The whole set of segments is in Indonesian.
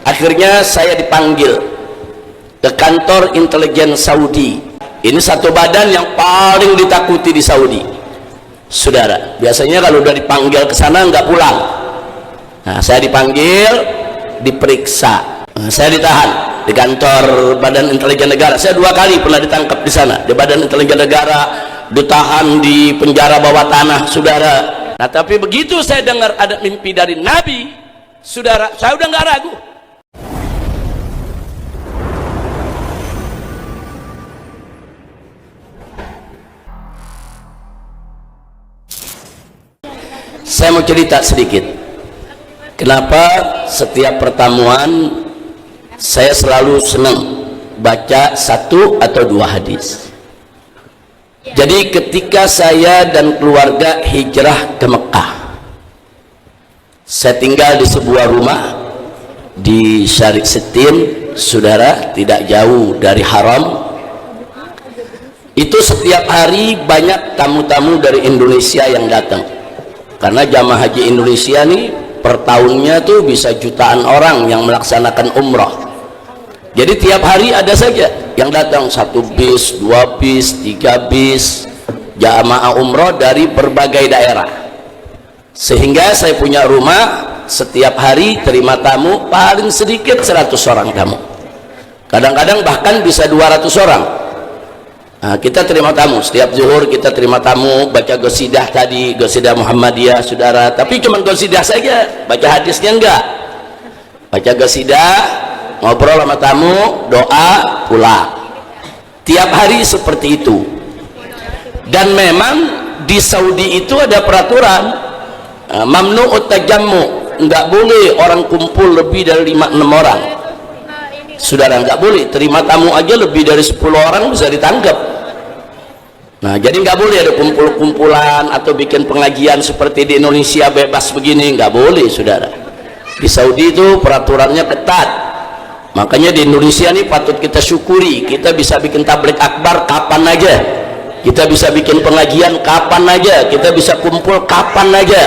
Akhirnya saya dipanggil ke kantor intelijen Saudi. Ini satu badan yang paling ditakuti di Saudi, saudara. Biasanya kalau udah dipanggil ke sana nggak pulang. Nah, saya dipanggil, diperiksa. Nah, saya ditahan di kantor Badan Intelijen Negara. Saya 2 kali pernah ditangkap di sana, di Badan Intelijen Negara, ditahan di penjara bawah tanah, saudara. Nah, tapi begitu saya dengar ada mimpi dari Nabi, saudara, saya udah nggak ragu. Saya mau cerita sedikit. Kenapa setiap pertemuan saya selalu senang baca 1 atau 2 hadis. Jadi ketika saya dan keluarga hijrah ke Mekah, saya tinggal di sebuah rumah di Syarif Setin, saudara, tidak jauh dari Haram. Itu setiap hari banyak tamu-tamu dari Indonesia yang datang, karena jamaah haji Indonesia nih per tahunnya tuh bisa jutaan orang yang melaksanakan umrah. Jadi tiap hari ada saja yang datang, 1 bis, 2 bis, 3 bis jamaah umrah dari berbagai daerah. Sehingga saya punya rumah, setiap hari terima tamu paling sedikit 100 orang tamu, kadang-kadang bahkan bisa 200 orang. Nah, kita terima tamu setiap zuhur, kita terima tamu, baca qasidah tadi, qasidah Muhammadiyah, saudara. Tapi cuma qasidah saja, baca hadisnya enggak. Baca qasidah, ngobrol sama tamu, doa, pulang. Tiap hari seperti itu. Dan memang di Saudi itu ada peraturan, mamnu'ut tajammu, enggak boleh orang kumpul lebih dari 5-6 orang, saudara. Enggak boleh, terima tamu aja lebih dari 10 orang bisa ditangkap. Nah, jadi nggak boleh ada kumpul-kumpulan atau bikin pengajian seperti di Indonesia bebas begini, nggak boleh, saudara. Di Saudi itu peraturannya ketat. Makanya di Indonesia ini patut kita syukuri, kita bisa bikin tabligh akbar kapan aja, kita bisa bikin pengajian kapan aja, kita bisa kumpul kapan aja.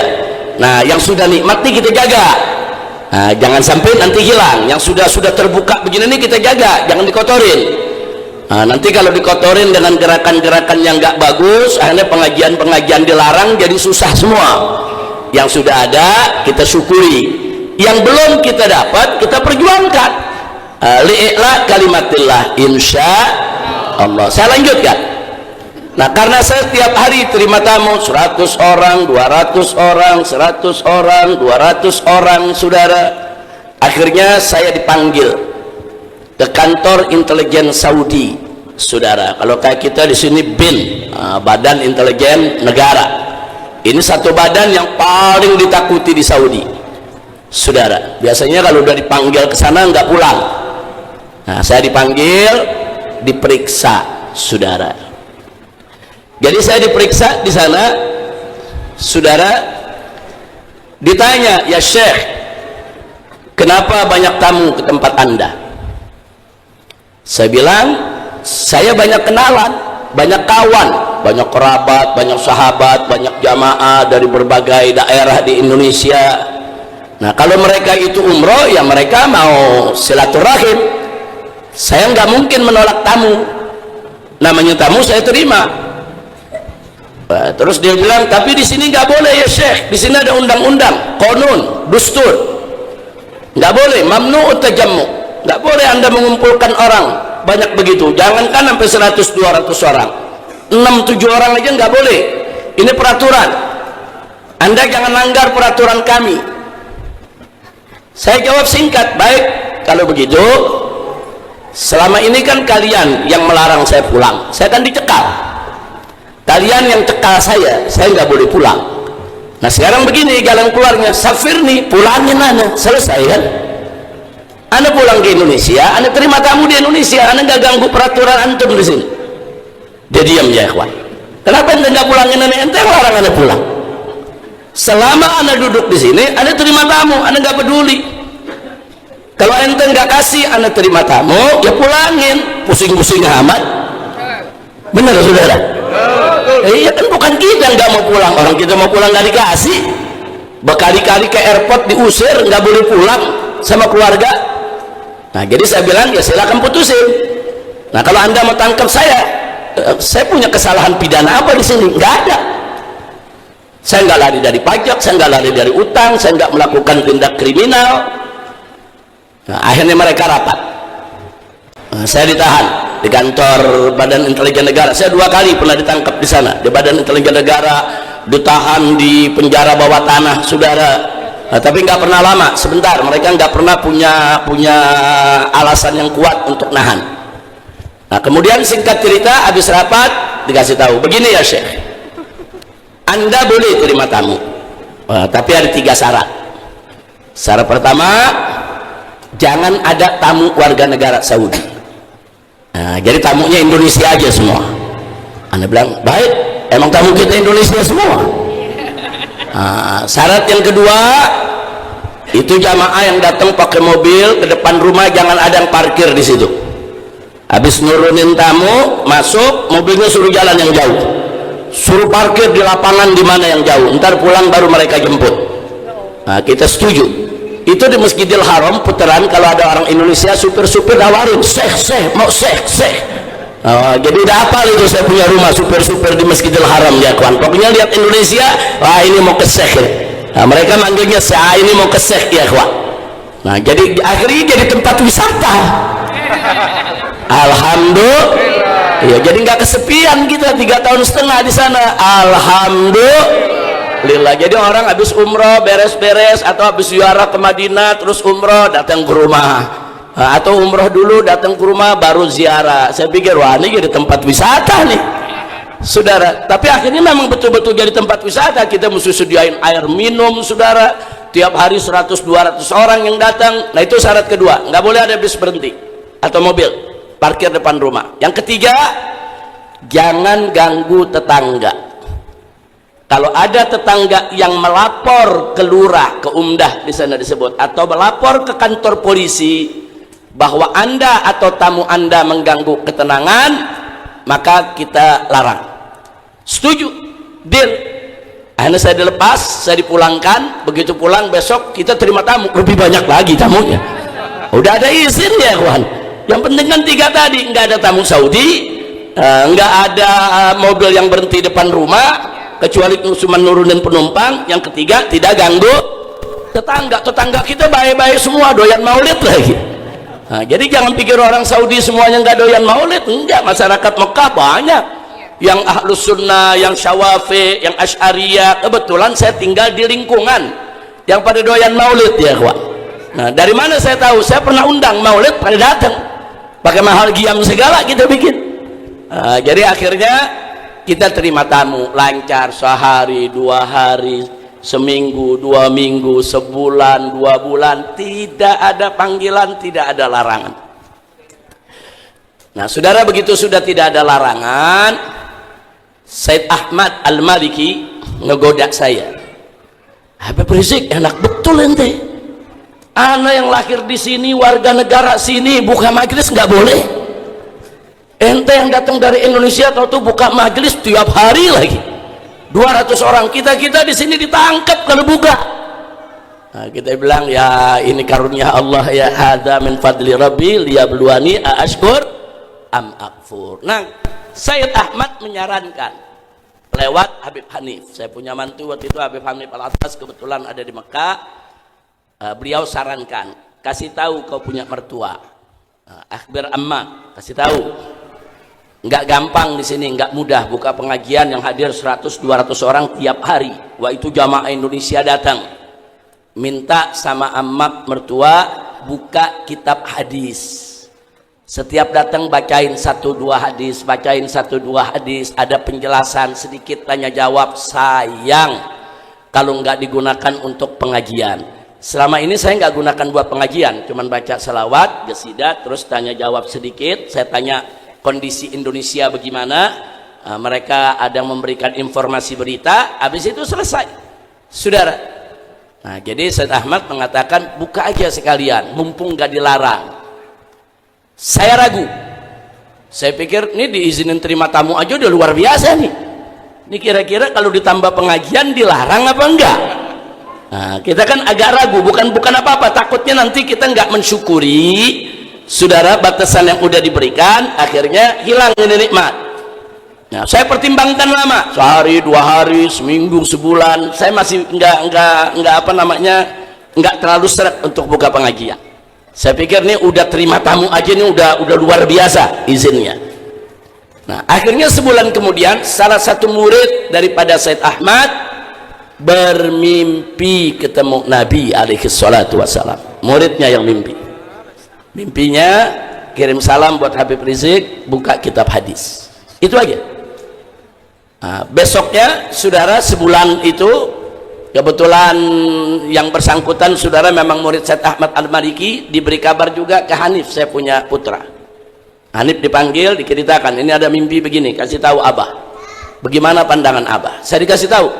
Nah, yang sudah nikmat nih kita jaga. Nah, jangan sampai nanti hilang. Yang sudah terbuka begini nih kita jaga, jangan dikotorin. Nah, nanti kalau dikotorin dengan gerakan-gerakan yang nggak bagus, akhirnya pengajian-pengajian dilarang, jadi susah semua. Yang sudah ada kita syukuri, yang belum kita dapat kita perjuangkan. Li'la kalimatillah, insya Allah. Saya lanjutkan. Nah, karena saya tiap hari terima tamu 100 orang, 200 orang, 100 orang, 200 orang, saudara. Akhirnya saya dipanggil ke kantor intelijen Saudi, saudara. Kalau kayak kita di sini BIN, Badan Intelijen Negara. Ini satu badan yang paling ditakuti di Saudi, saudara. Biasanya kalau udah dipanggil ke sana nggak pulang. Nah, saya dipanggil, diperiksa, saudara. Jadi saya diperiksa di sana, saudara. Ditanya, ya Syekh, kenapa banyak tamu ke tempat Anda? Saya bilang, saya banyak kenalan, banyak kawan, banyak kerabat, banyak sahabat, banyak jamaah dari berbagai daerah di Indonesia. Nah, kalau mereka itu umroh, ya mereka mau silaturahim. Saya nggak mungkin menolak tamu. Namanya tamu saya terima. Nah, terus dia bilang, tapi di sini nggak boleh ya Syekh. Di sini ada undang-undang, konun, dustur. Nggak boleh, mamnu'ut tajammu. Nggak boleh Anda mengumpulkan orang banyak begitu. Jangankan sampai 100-200 orang, 6-7 orang aja nggak boleh. Ini peraturan. Anda jangan langgar peraturan kami. Saya jawab singkat, baik kalau begitu. Selama ini kan kalian yang melarang saya pulang, saya kan dicekal. Kalian yang cekal saya nggak boleh pulang. Nah, sekarang begini jalan keluarnya, Safirni, pulangin Anda, selesai kan? Anda pulang ke Indonesia, Anda terima tamu di Indonesia, Anda nggak ganggu peraturan antum di sini. Dia diam ya, ikhwan. Kenapa Anda nggak pulangin Anda? Ente yang larang Anda pulang. Selama Anda duduk di sini, Anda terima tamu, Anda nggak peduli. Kalau ente nggak kasih Anda terima tamu, ya pulangin, pusing-pusing amat. Benar saudara? Iya kan, bukan kita nggak mau pulang, orang kita mau pulang nggak dikasih. Berkali-kali ke airport diusir, nggak boleh pulang sama keluarga. Nah, jadi saya bilang ya silakan putusin. Nah, kalau Anda mau tangkap saya punya kesalahan pidana apa di sini? Nggak ada. Saya nggak lari dari pajak, saya nggak lari dari utang, saya nggak melakukan tindak kriminal. Nah, akhirnya mereka rapat. Nah, saya ditahan di kantor Badan Intelijen Negara. Saya 2 kali pernah ditangkap di sana, di Badan Intelijen Negara, ditahan di penjara bawah tanah, saudara. Nah, tapi nggak pernah lama, sebentar. Mereka nggak pernah punya alasan yang kuat untuk nahan. Nah, kemudian singkat cerita, habis rapat dikasih tahu, begini ya Syekh, Anda boleh terima tamu, tapi ada 3 syarat. Syarat pertama, jangan ada tamu warga negara Saudi. Nah, jadi tamunya Indonesia aja semua. Anda bilang, baik, emang tamu kita Indonesia semua. Nah, syarat yang kedua, itu jamaah yang datang pakai mobil ke depan rumah jangan ada yang parkir di situ. Habis nurunin tamu, masuk, mobilnya suruh jalan yang jauh, suruh parkir di lapangan di mana yang jauh, ntar pulang baru mereka jemput. Nah, kita setuju. Itu di Masjidil Haram putaran, kalau ada orang Indonesia supir-supir nawarin, Syekh mau Syekh. Jadi udah apa itu, saya punya rumah supir-supir di Masjidil Haram ya kawan. Pokoknya lihat Indonesia, wah ini mau ke Syekh ya. Nah, mereka manggilnya ini mau ke Syekh ya kawan. Nah, jadi akhirnya jadi tempat wisata. Alhamdulillah. Ya, jadi nggak kesepian kita 3,5 tahun di sana. Alhamdulillah. Jadi orang habis umroh beres-beres atau habis ziarah ke Madinah terus umroh datang ke rumah, atau umroh dulu datang ke rumah baru ziarah. Saya pikir wah ini jadi tempat wisata nih, saudara. Tapi akhirnya memang betul-betul jadi tempat wisata. Kita mesti sediain air minum, saudara. Tiap hari 100-200 orang yang datang. Nah, itu syarat kedua, nggak boleh ada bis berhenti atau mobil parkir depan rumah. Yang ketiga, jangan ganggu tetangga. Kalau ada tetangga yang melapor ke lurah, ke umdah di sana disebut, atau melapor ke kantor polisi bahwa Anda atau tamu Anda mengganggu ketenangan, maka kita larang. Setuju? Deal. Akhirnya saya dilepas, saya dipulangkan. Begitu pulang besok kita terima tamu, lebih banyak lagi tamunya. Udah ada izin ya kawan. Yang penting kan 3 tadi, nggak ada tamu Saudi, nggak ada mobil yang berhenti depan rumah kecuali cuma nurunin penumpang. Yang ketiga, tidak ganggu tetangga kita baik-baik semua, doyan maulid lagi. Nah, jadi jangan pikir orang Saudi semuanya nggak doyan maulid. Enggak, masyarakat Mekah banyak yang ahlus sunnah, yang syawafi, yang asy'ariyah. Kebetulan saya tinggal di lingkungan yang pada doyan maulid ya kawan. Nah, dari mana saya tahu? Saya pernah undang maulid, pada datang pakai mahal giam segala kita bikin. Nah, jadi akhirnya kita terima tamu lancar, sehari 2 hari, seminggu 2 minggu, sebulan 2 bulan, tidak ada panggilan, tidak ada larangan. Nah, saudara, begitu sudah tidak ada larangan, Said Ahmad Al-Maliki ngegoda saya. Habib Rizik, enak betul ente, anak yang lahir di sini, warga negara sini, buka majelis nggak boleh. Ente yang datang dari Indonesia tahu tuh buka majelis tiap hari lagi 200 orang, kita di sini ditangkap kalau buka. Nah, kita bilang ya ini karunia Allah, ya hadza min fadli rabbi liyabluwani aashkur am akfur. Nah, Sayyid Ahmad menyarankan lewat Habib Hanif. Saya punya mantu waktu itu Habib Hanif Al-Atas, kebetulan ada di Mekah. Beliau sarankan, kasih tahu kau punya mertua, akhbar amma, kasih tahu. Nggak gampang di sini, nggak mudah buka pengajian yang hadir 100-200 orang tiap hari. Wah, itu jamaah Indonesia datang. Minta sama amak mertua buka kitab hadis. Setiap datang bacain 1-2 hadis, bacain 1-2 hadis, ada penjelasan sedikit, tanya jawab. Sayang kalau nggak digunakan untuk pengajian. Selama ini saya nggak gunakan buat pengajian, cuman baca selawat, qasidah, terus tanya jawab sedikit. Saya tanya kondisi Indonesia bagaimana, mereka ada yang memberikan informasi berita, habis itu selesai, saudara. Nah, jadi Said Ahmad mengatakan buka aja sekalian, mumpung nggak dilarang. Saya ragu, saya pikir ini diizinin terima tamu aja udah luar biasa nih. Ini kira-kira kalau ditambah pengajian dilarang apa enggak? Nah, kita kan agak ragu, bukan apa-apa, takutnya nanti kita nggak mensyukuri saudara, batasan yang udah diberikan, akhirnya hilang ini nikmat. Nah, saya pertimbangkan lama, sehari, 2 hari, seminggu, sebulan, saya masih nggak terlalu seret untuk buka pengajian. Saya pikir nih udah terima tamu aja nih udah luar biasa izinnya. Nah, akhirnya sebulan kemudian salah satu murid daripada Said Ahmad bermimpi ketemu Nabi alaihi salatu wassalam. Muridnya yang mimpi. Mimpinya kirim salam buat Habib Rizik, buka kitab hadis. Itu aja. Nah, besoknya saudara, sebulan itu kebetulan yang bersangkutan saudara memang murid Said Ahmad Al-Maliki, diberi kabar juga ke Hanif, saya punya putra. Hanif dipanggil, diceritakan ini ada mimpi begini, kasih tahu Abah. Bagaimana pandangan Abah? Saya dikasih tahu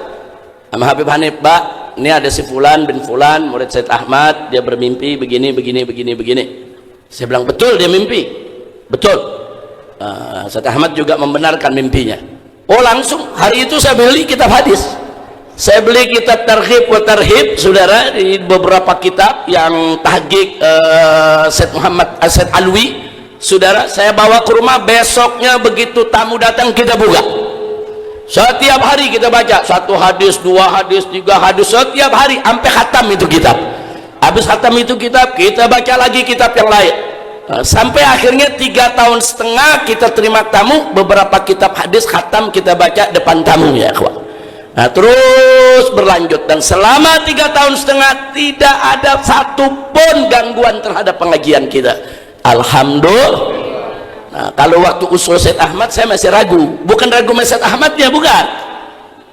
sama Habib Hanif, Pak, ini ada si Fulan bin Fulan murid Said Ahmad, dia bermimpi begini. Saya bilang betul dia mimpi, betul. Said Ahmad juga membenarkan mimpinya. Oh, langsung hari itu saya beli kitab hadis. Saya beli kitab Targhib wa Tarhib, saudara, di beberapa kitab yang tahqiq Said Alwi, saudara, saya bawa ke rumah. Besoknya begitu tamu datang kita buka. Setiap hari kita baca 1 hadis, 2 hadis, 3 hadis, setiap hari sampai khatam itu kitab. Habis khatam itu kitab, kita baca lagi kitab yang lain. Sampai akhirnya 3,5 tahun kita terima tamu, beberapa kitab hadis khatam kita baca depan tamu, ya ikhwan. Nah, terus berlanjut, dan selama 3,5 tahun tidak ada satupun gangguan terhadap pengajian kita, alhamdulillah. Nah, kalau waktu usul Said Ahmad saya masih ragu, bukan ragu sama Said Ahmadnya, bukan,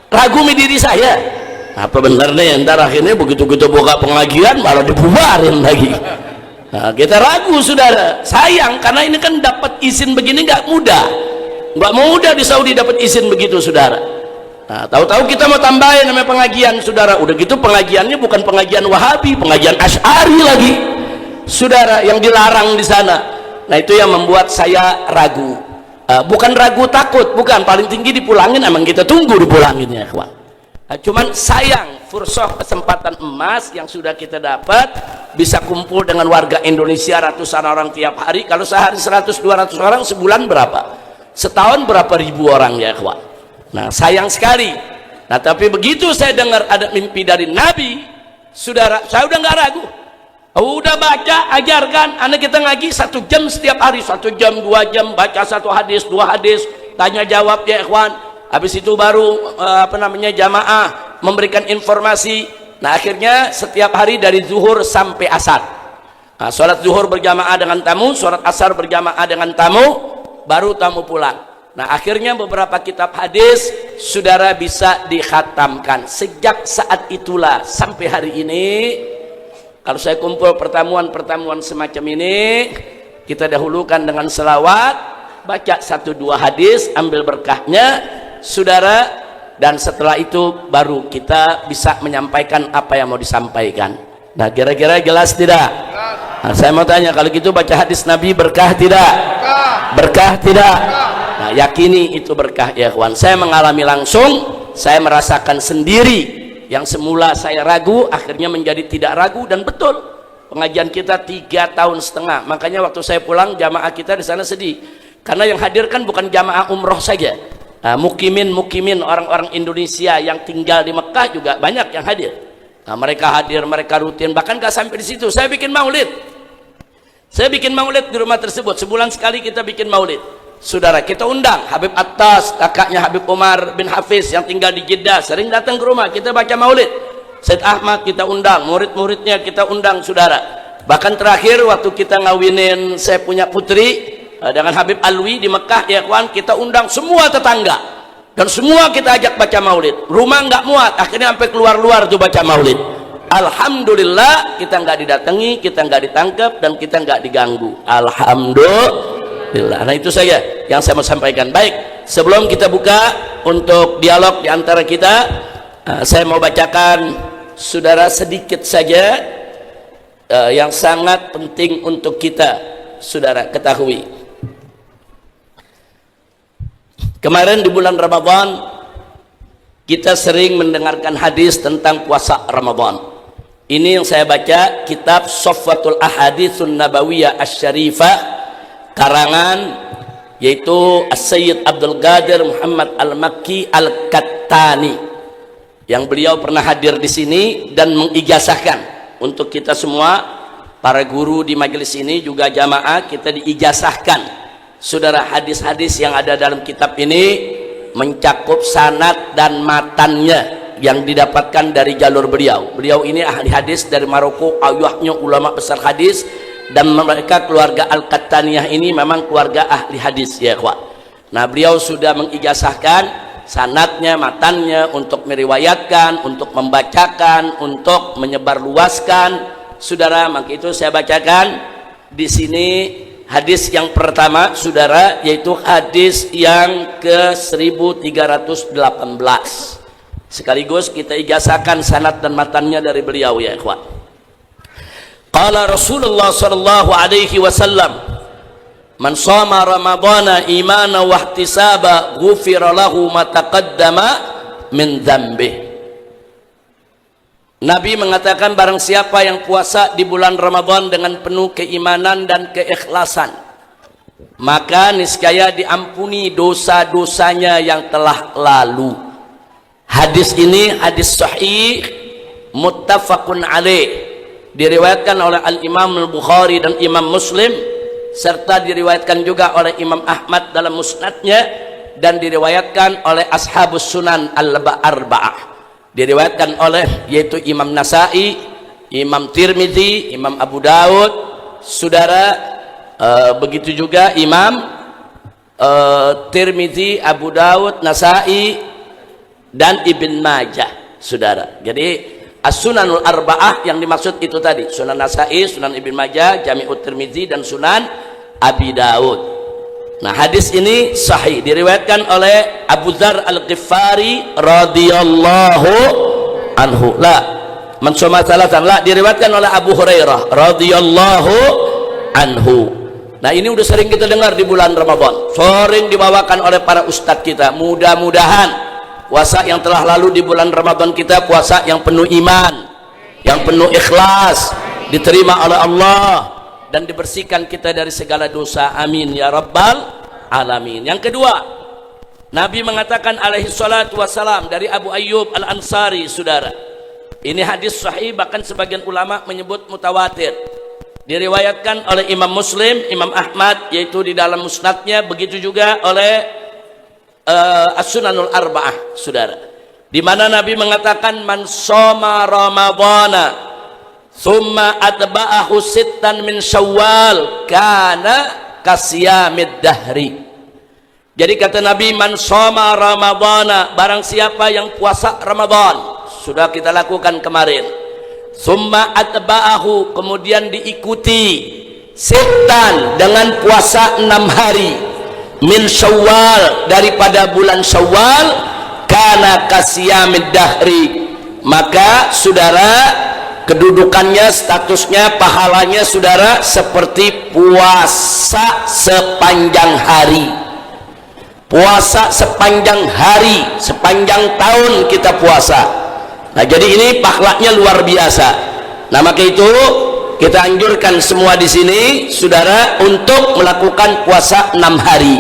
ragu sama diri saya. Apa benar nih, ntar akhirnya begitu kita buka pengajian malah dibubarin lagi. Nah, kita ragu, saudara. Sayang, karena ini kan dapat izin begini nggak mudah di Saudi dapat izin begitu, saudara. Nah, tahu-tahu kita mau tambahin namanya pengajian, saudara. Udah gitu pengajiannya bukan pengajian Wahabi, pengajian Asy'ari lagi, saudara, yang dilarang di sana. Nah, itu yang membuat saya ragu. Bukan ragu takut, bukan, paling tinggi dipulangin, emang kita tunggu dipulangin, ya kawan. Nah, cuman sayang fursah, kesempatan emas yang sudah kita dapat, bisa kumpul dengan warga Indonesia ratusan orang tiap hari. Kalau sehari 100-200 orang, sebulan berapa? Setahun berapa ribu orang, ya kawan. Nah, sayang sekali. Nah, tapi begitu saya dengar ada mimpi dari Nabi, saudara, saya udah nggak ragu. Udah baca, ajarkan anak kita ngaji 1 jam setiap hari, 1 jam 2 jam baca 1 hadis 2 hadis, tanya jawab, ya ikhwan. Habis itu baru jamaah memberikan informasi. Nah, akhirnya setiap hari dari zuhur sampai asar, nah, sholat zuhur berjamaah dengan tamu, sholat asar berjamaah dengan tamu, baru tamu pulang. Nah, akhirnya beberapa kitab hadis saudara bisa dikhatamkan. Sejak saat itulah sampai hari ini, kalau saya kumpul pertemuan semacam ini, kita dahulukan dengan selawat, baca 1-2 hadis, ambil berkahnya, saudara, dan setelah itu baru kita bisa menyampaikan apa yang mau disampaikan. Nah, kira-kira jelas tidak? Nah, saya mau tanya, kalau gitu baca hadis Nabi berkah tidak? Berkah tidak? Nah, yakini itu berkah, ya kawan. Saya mengalami langsung, saya merasakan sendiri. Yang semula saya ragu, akhirnya menjadi tidak ragu, dan betul pengajian kita 3,5 tahun. Makanya waktu saya pulang, jamaah kita di sana sedih, karena yang hadir kan bukan jamaah umroh saja. Nah, mukimin orang-orang Indonesia yang tinggal di Mekah juga banyak yang hadir. Nah, mereka hadir, mereka rutin, bahkan gak sampai di situ. Saya bikin maulid di rumah tersebut. Sebulan sekali kita bikin maulid, saudara. Kita undang Habib Attas, kakaknya Habib Umar bin Hafiz yang tinggal di Jeddah, sering datang ke rumah, kita baca maulid. Said Ahmad kita undang, murid-muridnya kita undang, saudara. Bahkan terakhir waktu kita ngawinin saya punya putri dengan Habib Alwi di Mekah, ya kawan, kita undang semua tetangga dan semua kita ajak baca maulid. Rumah nggak muat, akhirnya sampai keluar-luar tuh baca maulid. Alhamdulillah, kita nggak didatangi, kita nggak ditangkap, dan kita nggak diganggu. Alhamdulillah. Nah, itu saja yang saya mau sampaikan. Baik, sebelum kita buka untuk dialog di antara kita, saya mau bacakan, saudara, sedikit saja yang sangat penting untuk kita, saudara, ketahui. Kemarin di bulan Ramadan kita sering mendengarkan hadis tentang puasa Ramadan. Ini yang saya baca kitab Safwatul Ahaditsun Nabawiyah Asy-Syarifah karangan yaitu As-Sayyid Abdul Qadir Muhammad Al-Makki Al-Kattani, yang beliau pernah hadir di sini dan mengijazahkan untuk kita semua para guru di majelis ini juga jamaah, kita diijazahkan saudara hadis-hadis yang ada dalam kitab ini mencakup sanad dan matannya yang didapatkan dari jalur beliau. Beliau ini ahli hadis dari Maroko, ayahnya ulama besar hadis, dan mereka keluarga Al-Kattaniyah ini memang keluarga ahli hadis ya ikhwan. Nah, beliau sudah mengijazahkan sanadnya, matannya untuk meriwayatkan, untuk membacakan, untuk menyebarluaskan. Saudara, maka itu saya bacakan di sini hadis yang pertama saudara, yaitu hadis yang ke 1318. Sekaligus kita ijazahkan sanad dan matannya dari beliau ya ikhwan. Qala Rasulullah sallallahu alaihi wasallam, man shoma ramadhana imana wa ihtisaba ghufira lahu ma taqaddama min dzambi. Nabi mengatakan barang siapa yang puasa di bulan Ramadan dengan penuh keimanan dan keikhlasan, maka niscaya diampuni dosa-dosanya yang telah lalu. Hadis ini hadis sahih muttafaqun alaih, diriwayatkan oleh Al-Imam Al-Bukhari dan Imam Muslim, serta diriwayatkan juga oleh Imam Ahmad dalam musnadnya, dan diriwayatkan oleh Ashabus Sunan Al-Arba'ah, diriwayatkan oleh yaitu Imam Nasai, Imam Tirmidzi, Imam Abu Daud saudara, begitu juga Imam Tirmidzi, Abu Daud, Nasai dan Ibn Majah saudara. Jadi As-Sunanul Arba'ah yang dimaksud itu tadi, Sunan Nasai, Sunan Ibn Majah, Jami'ut Tirmidzi, dan Sunan Abi Daud. Nah, hadis ini sahih, diriwayatkan oleh Abu Dzar Al-Ghifari radhiyallahu anhu. La, man shoma thalathan, la, diriwayatkan oleh Abu Hurairah radhiyallahu anhu. Nah, ini udah sering kita dengar di bulan Ramadan, sering dibawakan oleh para ustadz kita. Mudah-mudahan puasa yang telah lalu di bulan Ramadan kita puasa yang penuh iman, yang penuh ikhlas, diterima oleh Allah dan dibersihkan kita dari segala dosa. Amin ya rabbal alamin. Yang kedua, Nabi mengatakan alaihi salatu wassalam dari Abu Ayyub Al-Ansari saudara. Ini hadis sahih, bahkan sebagian ulama menyebut mutawatir. Diriwayatkan oleh Imam Muslim, Imam Ahmad yaitu di dalam musnadnya, begitu juga oleh As-Sunanul Arba'ah saudara, di mana Nabi mengatakan man shoma ramadhana thumma atba'ahu sittan min syawal kana kasyamid dahri. Jadi kata Nabi, man shoma ramadhana, barang siapa yang puasa Ramadan, sudah kita lakukan kemarin, thumma atba'ahu, kemudian diikuti sittan dengan puasa 6 hari min syawal, daripada bulan Syawal, kana kasyamid dahri, maka saudara kedudukannya, statusnya, pahalanya saudara seperti puasa sepanjang hari. Puasa sepanjang hari, sepanjang tahun kita puasa. Nah, jadi ini pahalanya luar biasa. Nah, maka itu kita anjurkan semua di sini saudara untuk melakukan puasa 6 hari.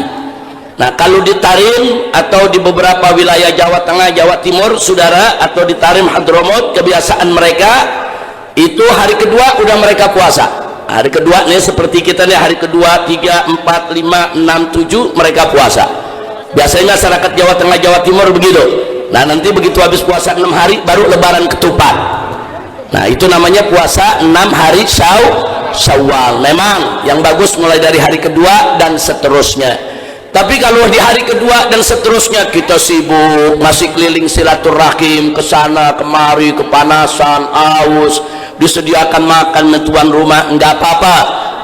Nah, kalau di Tarim atau di beberapa wilayah Jawa Tengah, Jawa Timur saudara, atau di Tarim Hadramut, kebiasaan mereka itu hari kedua udah mereka puasa. Hari kedua nih seperti kita nih, hari kedua 3, 4, 5, 6, 7 mereka puasa. Biasanya masyarakat Jawa Tengah, Jawa Timur begitu. Nah, nanti begitu habis puasa 6 hari baru lebaran ketupat. Nah, itu namanya puasa 6 hari Syawal. Memang yang bagus mulai dari hari kedua dan seterusnya. Tapi kalau di hari kedua dan seterusnya kita sibuk, masih keliling silaturahim, ke sana kemari, kepanasan, aus, disediakan makan tuan rumah, enggak apa-apa,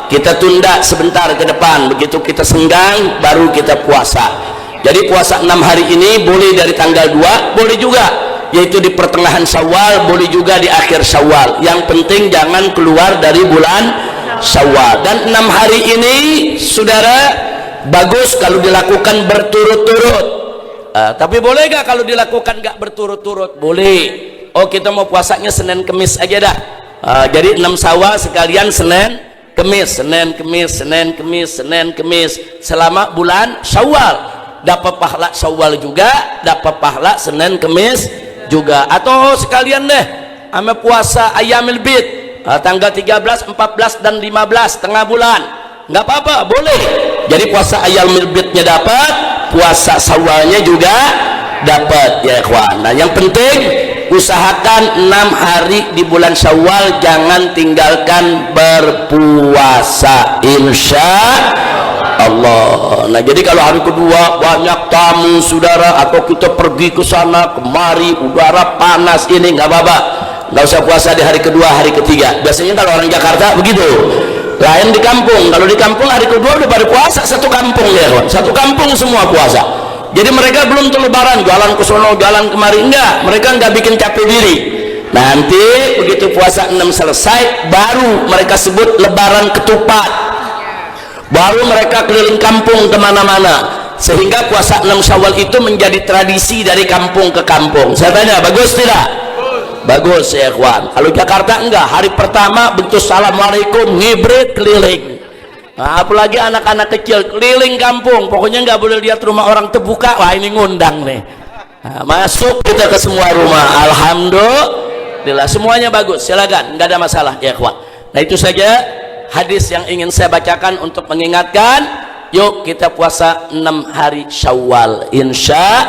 kita tunda sebentar ke depan, begitu kita senggang baru kita puasa. Jadi puasa 6 hari ini boleh dari tanggal 2, boleh juga yaitu di pertengahan Syawal, boleh juga di akhir Syawal. Yang penting jangan keluar dari bulan Syawal. Dan 6 hari ini saudara bagus kalau dilakukan berturut-turut. Tapi boleh gak kalau dilakukan gak berturut-turut? Boleh. oh kita mau puasanya Senin Kemis aja dah. Jadi 6 Syawal sekalian Senin Kemis, Senin Kemis, Senin Kemis, Senin Kemis selama bulan Syawal, dapat pahala Syawal juga, dapat pahala Senin Kemis juga. Atau sekalian deh ame puasa Ayyamil Bid, tanggal 13, 14 dan 15 tengah bulan, nggak apa-apa, boleh. Jadi puasa Ayyamil Bidnya dapat, puasa Syawalnya juga dapat ya ikhwan. Nah yang penting usahakan 6 hari di bulan Syawal jangan tinggalkan berpuasa, insya Allah. Nah jadi kalau hari kedua banyak tamu saudara, atau kita pergi ke sana kemari, udara panas ini, nggak apa-apa, nggak usah puasa di hari kedua, hari ketiga. Biasanya kalau orang Jakarta begitu, lain di kampung. Kalau di kampung hari kedua udah pada puasa satu kampung ya kawan, satu kampung semua puasa. Jadi mereka belum lebaran jalan ke sono jalan kemari, enggak, mereka enggak bikin capek diri. Nanti begitu puasa 6 selesai baru mereka sebut lebaran ketupat, baru mereka keliling kampung kemana-mana, sehingga puasa 6 Syawal itu menjadi tradisi dari kampung ke kampung. Saya tanya, bagus tidak? Bagus ya ikhwan. Kalau Jakarta enggak, hari pertama bentuk assalamualaikum ngibrit keliling. Nah, apalagi anak-anak kecil keliling kampung, pokoknya nggak boleh lihat rumah orang terbuka, wah ini ngundang nih. Nah, masuk kita ke semua rumah, alhamdulillah semuanya bagus, silakan, nggak ada masalah ya ikhwan. Nah itu saja hadis yang ingin saya bacakan untuk mengingatkan, yuk kita puasa 6 hari Syawal insya